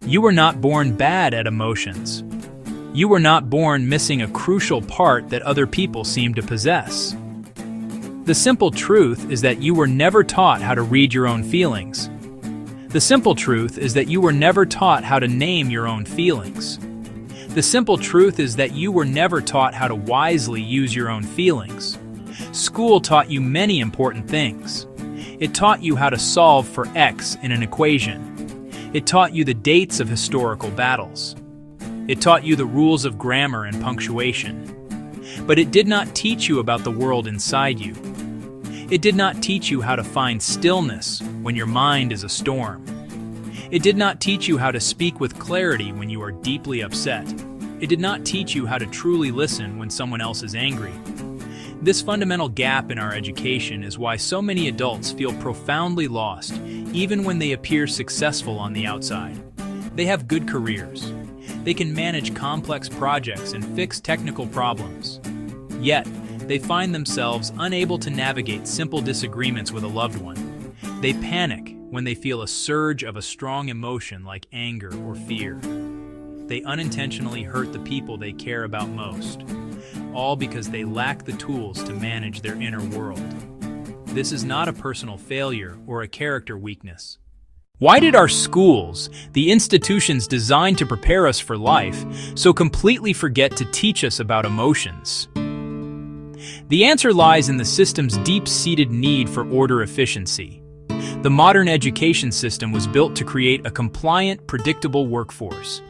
You were not born bad at emotions. You were not born missing a crucial part that other people seem to possess. The simple truth is that you were never taught how to read your own feelings. The simple truth is that you were never taught how to name your own feelings. The simple truth is that you were never taught how to wisely use your own feelings. School taught you many important things. It taught you how to solve for X in an equation. It taught you the dates of historical battles. It taught you the rules of grammar and punctuation. But it did not teach you about the world inside you. It did not teach you how to find stillness when your mind is a storm. It did not teach you how to speak with clarity when you are deeply upset. It did not teach you how to truly listen when someone else is angry. This fundamental gap in our education is why so many adults feel profoundly lost, even when they appear successful on the outside. They have good careers. They can manage complex projects and fix technical problems. Yet, they find themselves unable to navigate simple disagreements with a loved one. They panic when they feel a surge of a strong emotion like anger or fear. They unintentionally hurt the people they care about most, all because they lack the tools to manage their inner world. This is not a personal failure or a character weakness. Why did our schools, the institutions designed to prepare us for life, so completely forget to teach us about emotions? The answer lies in the system's deep-seated need for order efficiency. The modern education system was built to create a compliant, predictable workforce.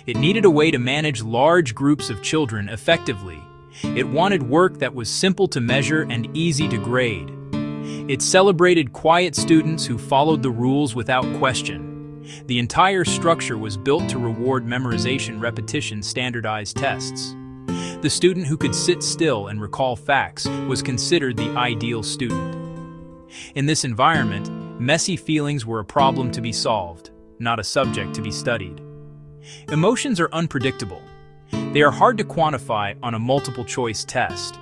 It needed a way to manage large groups of children effectively. It wanted work that was simple to measure and easy to grade. It celebrated quiet students who followed the rules without question. The entire structure was built to reward memorization, repetition, standardized tests. The student who could sit still and recall facts was considered the ideal student. In this environment, messy feelings were a problem to be solved, not a subject to be studied. Emotions are unpredictable. They are hard to quantify on a multiple-choice test.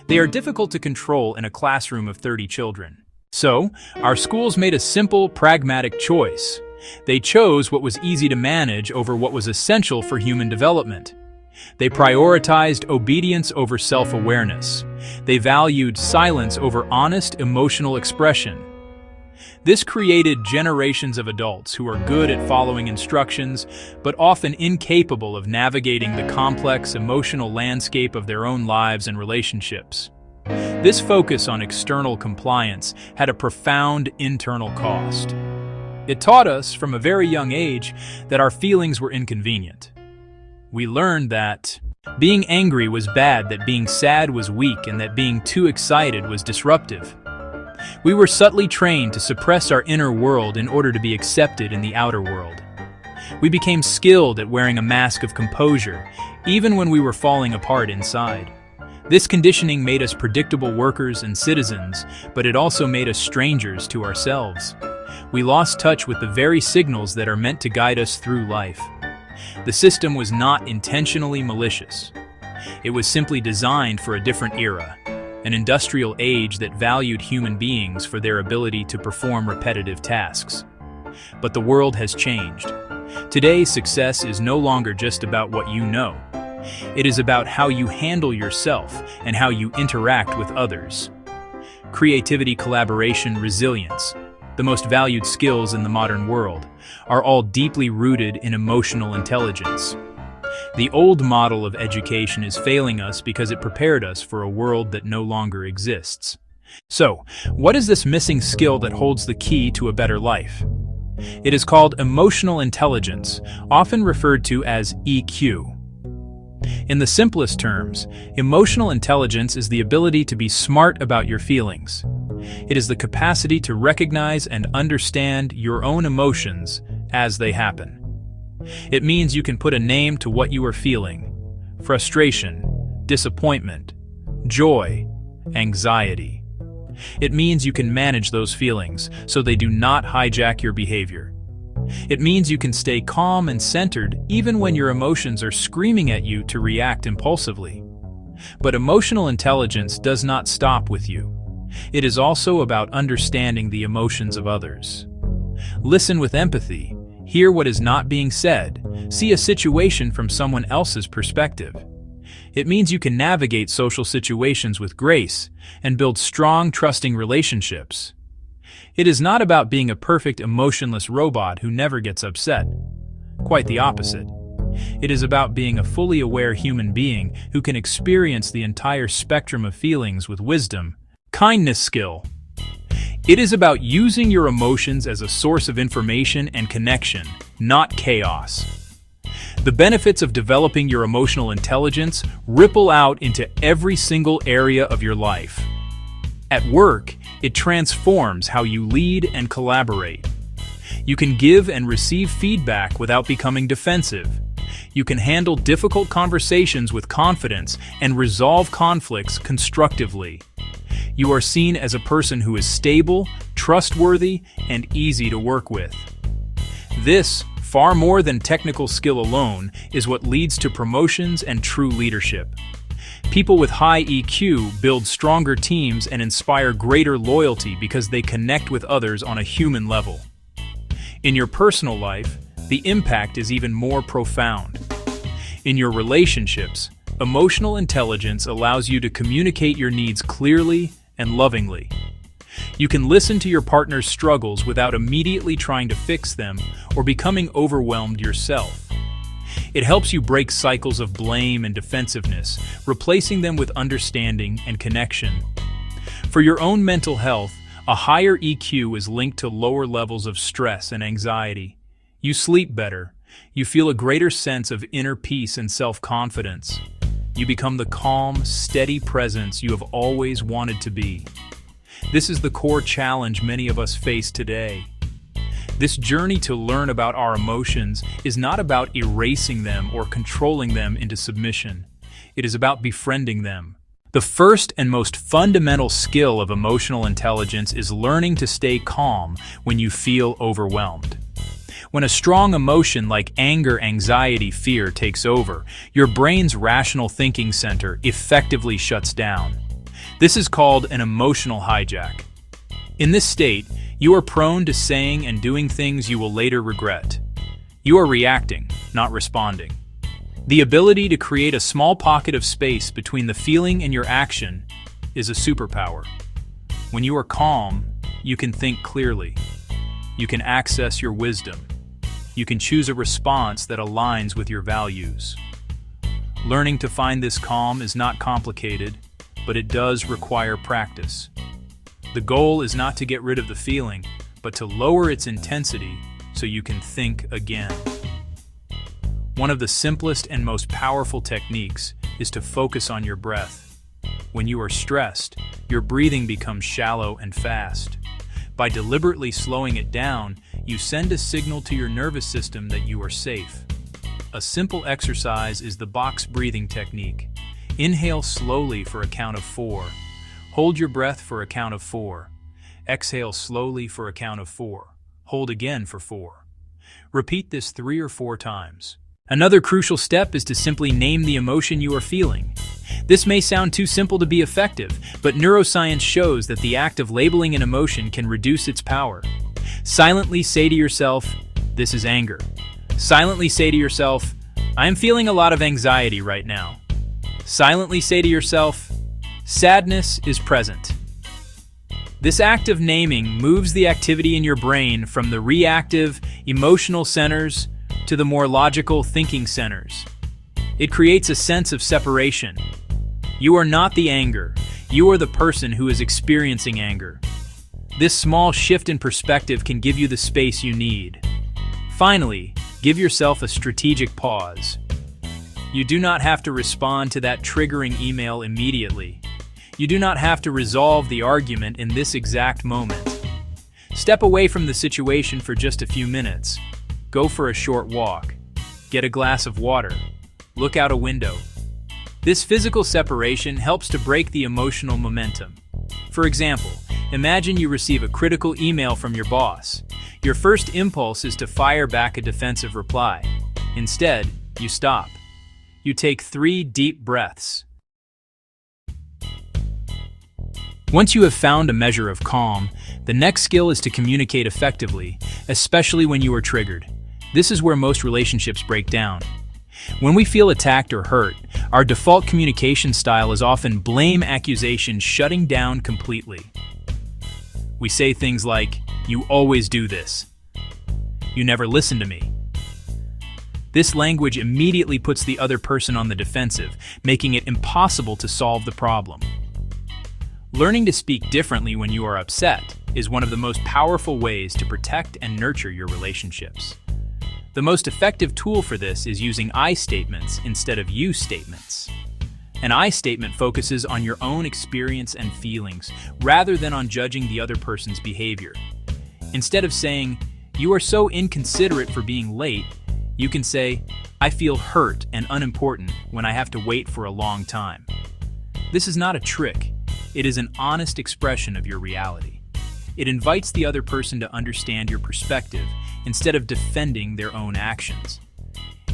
They are difficult to control in a classroom of 30 children. So, our schools made a simple, pragmatic choice. They chose what was easy to manage over what was essential for human development. They prioritized obedience over self-awareness. They valued silence over honest, emotional expression. This created generations of adults who are good at following instructions, but often incapable of navigating the complex emotional landscape of their own lives and relationships. This focus on external compliance had a profound internal cost. It taught us from a very young age that our feelings were inconvenient. We learned that being angry was bad, that being sad was weak, and that being too excited was disruptive. We were subtly trained to suppress our inner world in order to be accepted in the outer world. We became skilled at wearing a mask of composure, even when we were falling apart inside. This conditioning made us predictable workers and citizens, but it also made us strangers to ourselves. We lost touch with the very signals that are meant to guide us through life. The system was not intentionally malicious. It was simply designed for a different era. An industrial age that valued human beings for their ability to perform repetitive tasks. But the world has changed. Today, success is no longer just about what you know. It is about how you handle yourself and how you interact with others. Creativity, collaboration, resilience, the most valued skills in the modern world, are all deeply rooted in emotional intelligence. The old model of education is failing us because it prepared us for a world that no longer exists. So, what is this missing skill that holds the key to a better life? It is called emotional intelligence, often referred to as EQ. In the simplest terms, emotional intelligence is the ability to be smart about your feelings. It is the capacity to recognize and understand your own emotions as they happen. It means you can put a name to what you are feeling: frustration, disappointment, joy, anxiety. It means you can manage those feelings so they do not hijack your behavior. It means you can stay calm and centered even when your emotions are screaming at you to react impulsively. But emotional intelligence does not stop with you. It is also about understanding the emotions of others. Listen with empathy, hear what is not being said, see a situation from someone else's perspective. It means you can navigate social situations with grace and build strong, trusting relationships. It is not about being a perfect, emotionless robot who never gets upset. Quite the opposite. It is about being a fully aware human being who can experience the entire spectrum of feelings with wisdom, kindness, skill. It is about using your emotions as a source of information and connection, not chaos. The benefits of developing your emotional intelligence ripple out into every single area of your life. At work, it transforms how you lead and collaborate. You can give and receive feedback without becoming defensive. You can handle difficult conversations with confidence and resolve conflicts constructively. You are seen as a person who is stable, trustworthy, and easy to work with. This, far more than technical skill alone, is what leads to promotions and true leadership. People with high EQ build stronger teams and inspire greater loyalty because they connect with others on a human level. In your personal life, the impact is even more profound. In your relationships, emotional intelligence allows you to communicate your needs clearly and lovingly. You can listen to your partner's struggles without immediately trying to fix them or becoming overwhelmed yourself. It helps you break cycles of blame and defensiveness, replacing them with understanding and connection. For your own mental health, a higher EQ is linked to lower levels of stress and anxiety. You sleep better. You feel a greater sense of inner peace and self-confidence. You become the calm, steady presence you have always wanted to be. This is the core challenge many of us face today. This journey to learn about our emotions is not about erasing them or controlling them into submission. It is about befriending them. The first and most fundamental skill of emotional intelligence is learning to stay calm when you feel overwhelmed. When a strong emotion like anger, anxiety, fear takes over, your brain's rational thinking center effectively shuts down. This is called an emotional hijack. In this state, you are prone to saying and doing things you will later regret. You are reacting, not responding. The ability to create a small pocket of space between the feeling and your action is a superpower. When you are calm, you can think clearly. You can access your wisdom. You can choose a response that aligns with your values. Learning to find this calm is not complicated, but it does require practice. The goal is not to get rid of the feeling, but to lower its intensity so you can think again. One of the simplest and most powerful techniques is to focus on your breath. When you are stressed, your breathing becomes shallow and fast. By deliberately slowing it down, you send a signal to your nervous system that you are safe. A simple exercise is the box breathing technique. Inhale slowly for a count of 4. Hold your breath for a count of 4. Exhale slowly for a count of 4. Hold again for 4. Repeat this 3 or 4 times. Another crucial step is to simply name the emotion you are feeling. This may sound too simple to be effective, but neuroscience shows that the act of labeling an emotion can reduce its power. Silently say to yourself, "This is anger." Silently say to yourself, "I am feeling a lot of anxiety right now." Silently say to yourself, "Sadness is present." This act of naming moves the activity in your brain from the reactive, emotional centers to the more logical thinking centers. It creates a sense of separation. You are not the anger. You are the person who is experiencing anger. This small shift in perspective can give you the space you need. Finally, give yourself a strategic pause. You do not have to respond to that triggering email immediately. You do not have to resolve the argument in this exact moment. Step away from the situation for just a few minutes. Go for a short walk. Get a glass of water. Look out a window. This physical separation helps to break the emotional momentum. For example, imagine you receive a critical email from your boss. Your first impulse is to fire back a defensive reply. Instead, you stop. You take 3 deep breaths. Once you have found a measure of calm, the next skill is to communicate effectively, especially when you are triggered. This is where most relationships break down. When we feel attacked or hurt, our default communication style is often blame, accusation, shutting down completely. We say things like, "You always do this. You never listen to me." This language immediately puts the other person on the defensive, making it impossible to solve the problem. Learning to speak differently when you are upset is one of the most powerful ways to protect and nurture your relationships. The most effective tool for this is using I statements instead of you statements. An I statement focuses on your own experience and feelings rather than on judging the other person's behavior. Instead of saying, "You are so inconsiderate for being late," you can say, "I feel hurt and unimportant when I have to wait for a long time." This is not a trick. It is an honest expression of your reality. It invites the other person to understand your perspective instead of defending their own actions.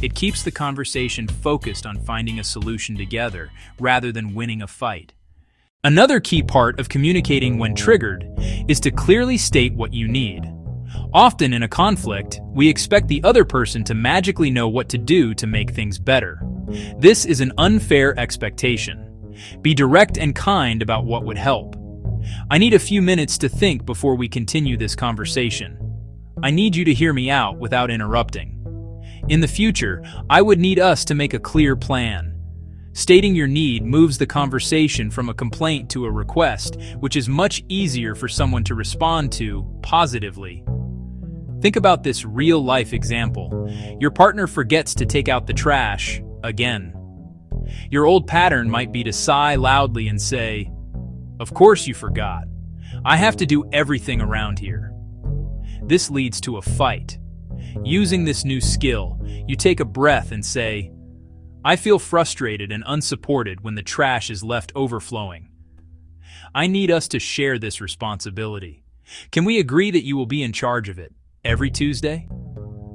It keeps the conversation focused on finding a solution together rather than winning a fight. Another key part of communicating when triggered is to clearly state what you need. Often in a conflict, we expect the other person to magically know what to do to make things better. This is an unfair expectation. Be direct and kind about what would help. "I need a few minutes to think before we continue this conversation. I need you to hear me out without interrupting. In the future, I would need us to make a clear plan." Stating your need moves the conversation from a complaint to a request, which is much easier for someone to respond to positively. Think about this real-life example. Your partner forgets to take out the trash again. Your old pattern might be to sigh loudly and say, "Of course you forgot. I have to do everything around here." This leads to a fight. Using this new skill, you take a breath and say, "I feel frustrated and unsupported when the trash is left overflowing. I need us to share this responsibility. Can we agree that you will be in charge of it every Tuesday?"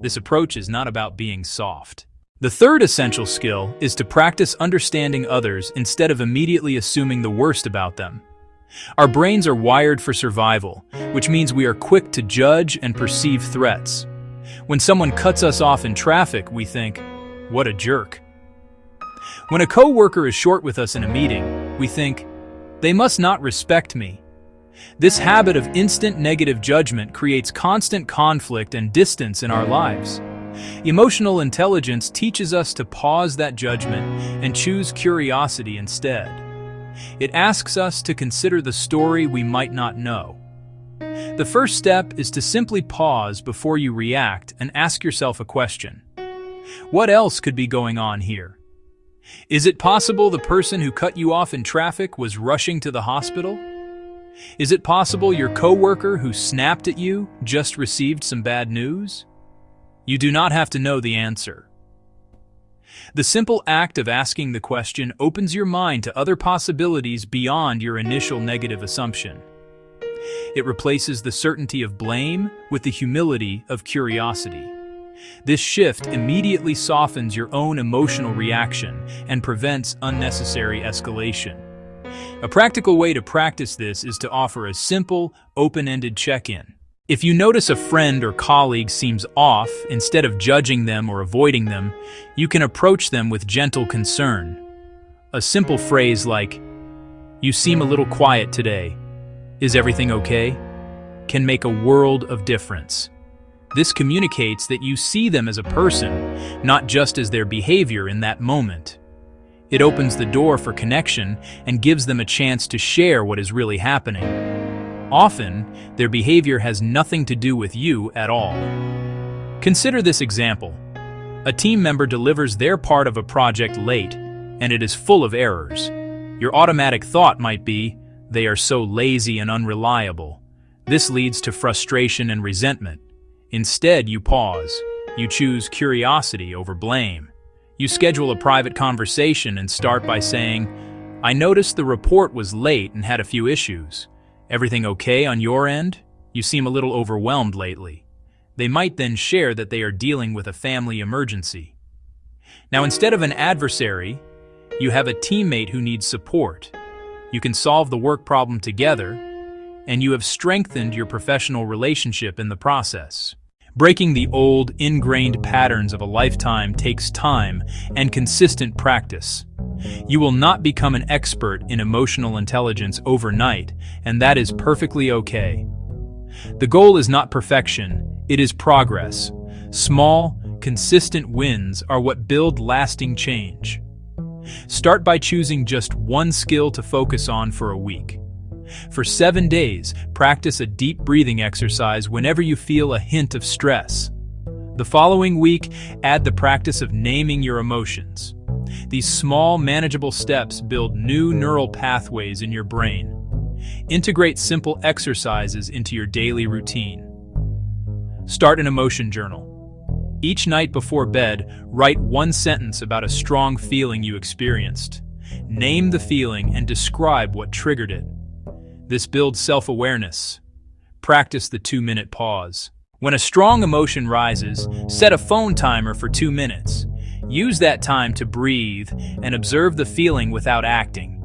This approach is not about being soft. The third essential skill is to practice understanding others instead of immediately assuming the worst about them. Our brains are wired for survival, which means we are quick to judge and perceive threats. When someone cuts us off in traffic, we think, "What a jerk." When a coworker is short with us in a meeting, we think, "They must not respect me." This habit of instant negative judgment creates constant conflict and distance in our lives. Emotional intelligence teaches us to pause that judgment and choose curiosity instead. It asks us to consider the story we might not know. The first step is to simply pause before you react and ask yourself a question. What else could be going on here? Is it possible the person who cut you off in traffic was rushing to the hospital? Is it possible your coworker who snapped at you just received some bad news? You do not have to know the answer. The simple act of asking the question opens your mind to other possibilities beyond your initial negative assumption. It replaces the certainty of blame with the humility of curiosity. This shift immediately softens your own emotional reaction and prevents unnecessary escalation. A practical way to practice this is to offer a simple, open-ended check-in. If you notice a friend or colleague seems off, instead of judging them or avoiding them, you can approach them with gentle concern. A simple phrase like, "You seem a little quiet today. Is everything okay?" can make a world of difference. This communicates that you see them as a person, not just as their behavior in that moment. It opens the door for connection and gives them a chance to share what is really happening. Often, their behavior has nothing to do with you at all. Consider this example. A team member delivers their part of a project late, and it is full of errors. Your automatic thought might be, "They are so lazy and unreliable." This leads to frustration and resentment. Instead, you pause. You choose curiosity over blame. You schedule a private conversation and start by saying, "I noticed the report was late and had a few issues. Everything okay on your end? You seem a little overwhelmed lately." They might then share that they are dealing with a family emergency. Now, instead of an adversary, you have a teammate who needs support. You can solve the work problem together, and you have strengthened your professional relationship in the process. Breaking the old, ingrained patterns of a lifetime takes time and consistent practice. You will not become an expert in emotional intelligence overnight, and that is perfectly okay. The goal is not perfection, it is progress. Small, consistent wins are what build lasting change. Start by choosing just one skill to focus on for a week. For 7 days, practice a deep breathing exercise whenever you feel a hint of stress. The following week, add the practice of naming your emotions. These small, manageable steps build new neural pathways in your brain. Integrate simple exercises into your daily routine. Start an emotion journal. Each night before bed, write one sentence about a strong feeling you experienced. Name the feeling and describe what triggered it. This builds self-awareness. Practice the 2-minute pause. When a strong emotion rises, set a phone timer for 2 minutes. Use that time to breathe and observe the feeling without acting.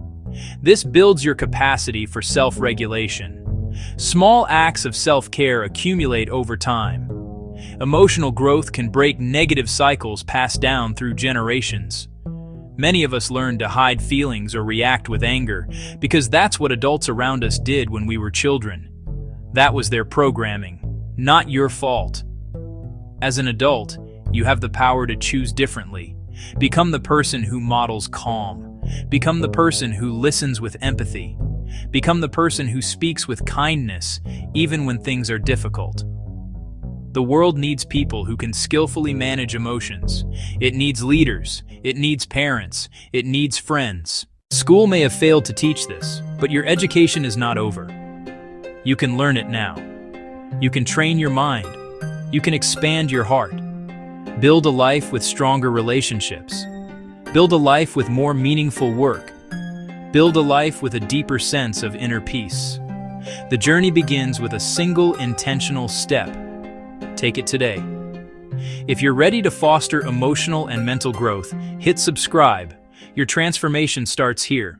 This builds your capacity for self-regulation. Small acts of self-care accumulate over time. Emotional growth can break negative cycles passed down through generations. Many of us learn to hide feelings or react with anger because that's what adults around us did when we were children. That was their programming, not your fault. As an adult, you have the power to choose differently. Become the person who models calm. Become the person who listens with empathy. Become the person who speaks with kindness, even when things are difficult. The world needs people who can skillfully manage emotions. It needs leaders. It needs parents. It needs friends. School may have failed to teach this, but your education is not over. You can learn it now. You can train your mind. You can expand your heart. Build a life with stronger relationships. Build a life with more meaningful work. Build a life with a deeper sense of inner peace. The journey begins with a single intentional step. Take it today. If you're ready to foster emotional and mental growth, hit subscribe. Your transformation starts here.